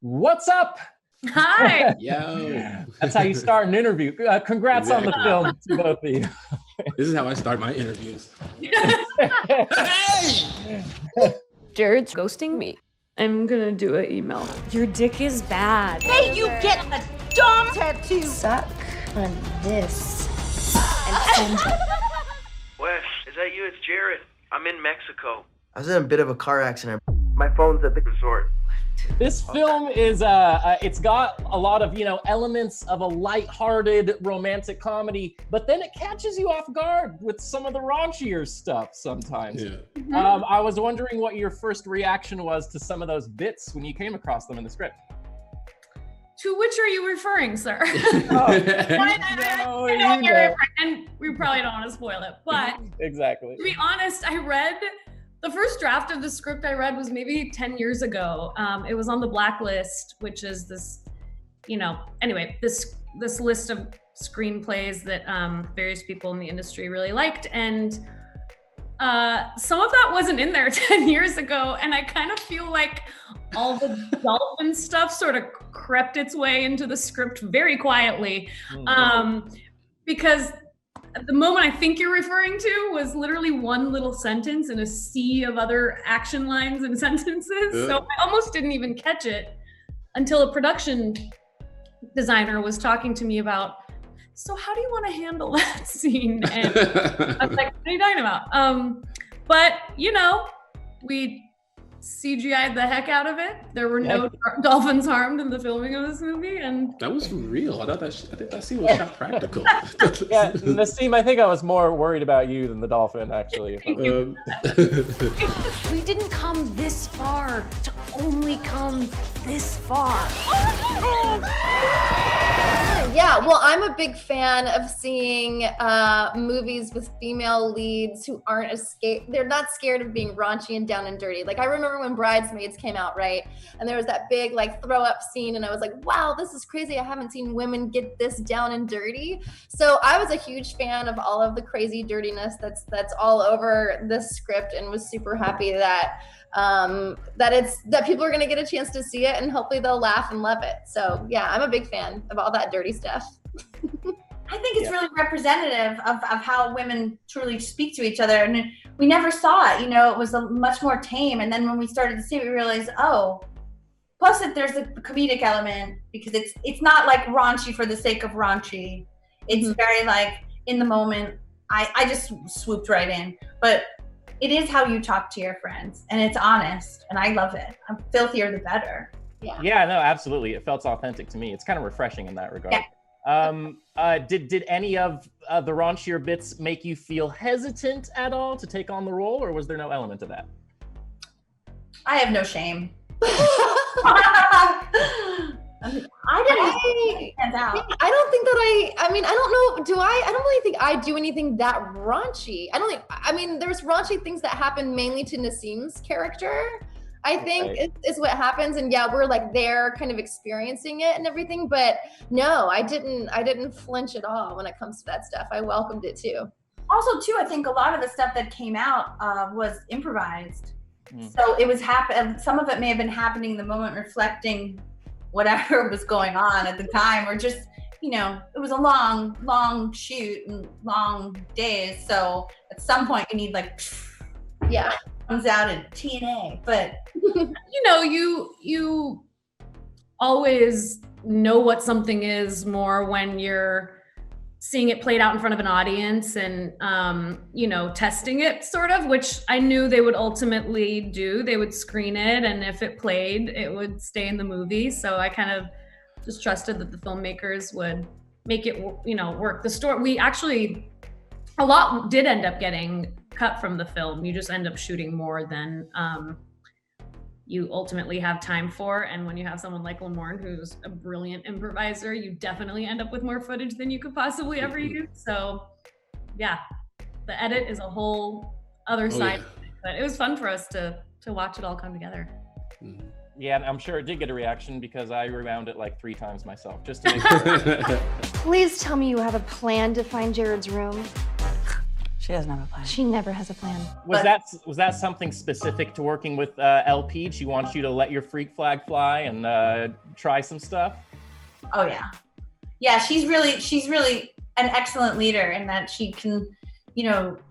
What's up? Hi. Yo. That's how you start an interview. Congrats on the film to both of you. This is how I start my interviews. Hey! Jared's ghosting me. I'm gonna do an email. Your dick is bad. Hey, you get a dumb tattoo. Suck on this. And send Wes, is that you? It's Jared. I'm in Mexico. I was in a bit of a car accident. My phone's at the resort. This film is it's got a lot of, elements of a lighthearted romantic comedy, but then it catches you off guard with some of the raunchier stuff sometimes. Yeah. I was wondering what your first reaction was to some of those bits when you came across them in the script. To which are you referring, sir? I know you're referring, and we probably don't want to spoil it, but exactly. to be honest, the first draft of the script I read was maybe 10 years ago. It was on the Blacklist, which is this, this list of screenplays that various people in the industry really liked. And some of that wasn't in there 10 years ago. And I kind of feel like all the dolphin stuff sort of crept its way into the script very quietly. Because the moment I think you're referring to was literally one little sentence in a sea of other action lines and sentences. So I almost didn't even catch it until a production designer was talking to me about, so how do you want to handle that scene? And I was like, what are you talking about? But we CGI'd the heck out of it. There were no dolphins harmed in the filming of this movie, and that was real. I think that scene was shot practical. Yeah, Nasim, I think I was more worried about you than the dolphin, actually. We didn't come this far to only come this far. Yeah, well, I'm a big fan of seeing movies with female leads who aren't as scared. They're not scared of being raunchy and down and dirty. Like, I remember when Bridesmaids came out, right? And there was that big throw up scene, and I was like, wow, this is crazy. I haven't seen women get this down and dirty. So I was a huge fan of all of the crazy dirtiness that's all over this script, and was super happy that people are going to get a chance to see it, and hopefully they'll laugh and love it. So yeah, I'm a big fan of all that dirty stuff. I think it's really representative of how women truly speak to each other. And we never saw it, it was much more tame. And then when we started to see it, we realized, plus that there's a comedic element, because it's not like raunchy for the sake of raunchy. It's very in the moment. I just swooped right in. But it is how you talk to your friends, and it's honest, and I love it. Filthier the better. Yeah, no, absolutely. It felt authentic to me. It's kind of refreshing in that regard. Yeah. Did any of the raunchier bits make you feel hesitant at all to take on the role, or was there no element of that? I have no shame. I don't think that I don't know. I don't really think I do anything that raunchy. There's raunchy things that happen mainly to Nasim's character, I think, is what happens. And yeah, we're there kind of experiencing it and everything, but no, I didn't flinch at all when it comes to that stuff. I welcomed it too. Also too, I think a lot of the stuff that came out was improvised. So it was some of it may have been happening in the moment, reflecting whatever was going on at the time, or just, it was a long shoot and long days. So at some point you need comes out in TNA, but you always know what something is more when you're seeing it played out in front of an audience and, testing it sort of, which I knew they would ultimately do. They would screen it, and if it played, it would stay in the movie. So I kind of just trusted that the filmmakers would make it, work. The story, a lot did end up getting cut from the film. You just end up shooting more than you ultimately have time for. And when you have someone like Lamorne, who's a brilliant improviser, you definitely end up with more footage than you could possibly ever use. So yeah, the edit is a whole other side of it, but it was fun for us to watch it all come together. Yeah, I'm sure it did get a reaction, because I rewound it 3 times myself, just to make sure. Please tell me you have a plan to find Jared's room. She doesn't have a plan. She never has a plan. Was that something specific to working with LP? She wants you to let your freak flag fly and try some stuff? Oh yeah, she's really an excellent leader in that she can,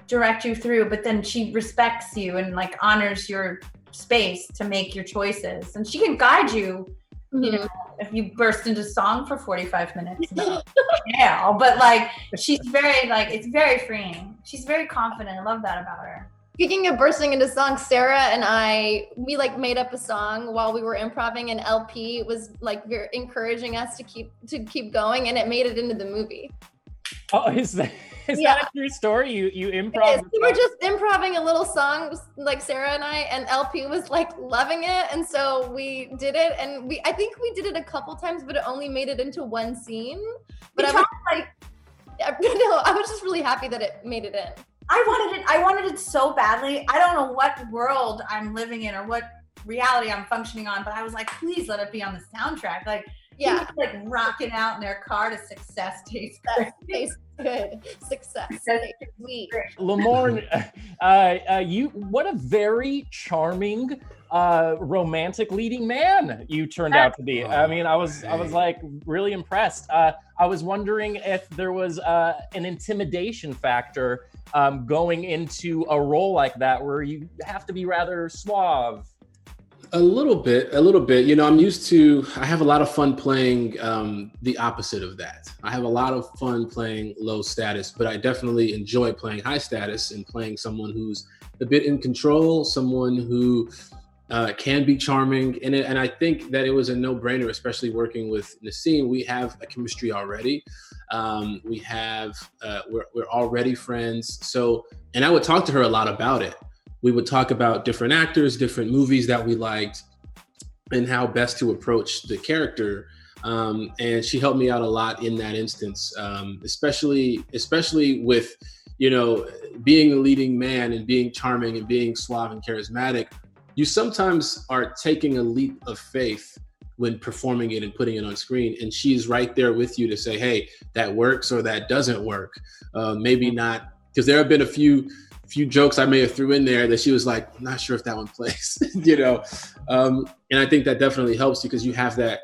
direct you through, but then she respects you and like honors your space to make your choices, and she can guide you. If you burst into song for 45 minutes, yeah, but like she's very it's very freeing. She's very confident. I love that about her. Speaking of bursting into song, Sarah and we made up a song while we were improvising, and LP was like very encouraging us to keep going, and it made it into the movie. Oh, is that a true story? You improv? We were just improvising a little song, like Sarah and I, and LP was like loving it, and so we did it, and I think we did it a couple times, but it only made it into one scene. But I was just really happy that it made it in. I wanted it so badly. I don't know what world I'm living in or what reality I'm functioning on, but I was like, please let it be on the soundtrack. Like, yeah, like rocking out in their car to Success Tastes Tastes Good. Success. Sweet. Lamorne, what a very charming, romantic leading man you turned out to be. I mean, I was like really impressed. I was wondering if there was an intimidation factor going into a role like that where you have to be rather suave. A little bit. I have a lot of fun playing the opposite of that. I have a lot of fun playing low status, but I definitely enjoy playing high status and playing someone who's a bit in control, someone who can be charming. And I think that it was a no-brainer, especially working with Nasim. We have a chemistry already. We're already friends. So, and I would talk to her a lot about it. We would talk about different actors, different movies that we liked, and how best to approach the character. And she helped me out a lot in that instance, especially with, being a leading man and being charming and being suave and charismatic. You sometimes are taking a leap of faith when performing it and putting it on screen. And she's right there with you to say, hey, that works or that doesn't work. Maybe not, because there have been a few jokes I may have threw in there that she was like, I'm not sure if that one plays, and I think that definitely helps because you have that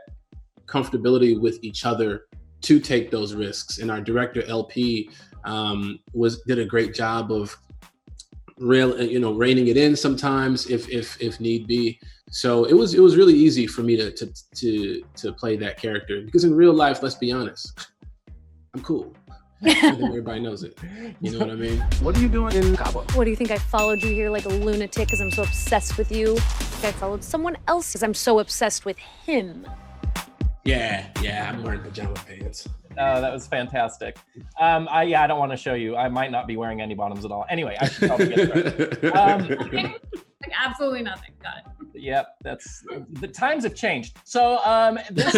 comfortability with each other to take those risks. And our director LP did a great job of reining it in sometimes if need be. So it was really easy for me to play that character because in real life, let's be honest, I'm cool. I think everybody knows it. You know what I mean? What are you doing in Cabo? What do you think? I followed you here like a lunatic because I'm so obsessed with you? I followed someone else because I'm so obsessed with him. Yeah, I'm wearing pajama pants. Oh, that was fantastic. I don't want to show you. I might not be wearing any bottoms at all. Anyway, I should probably get started. Like absolutely nothing. Got it. Yep, the times have changed. So this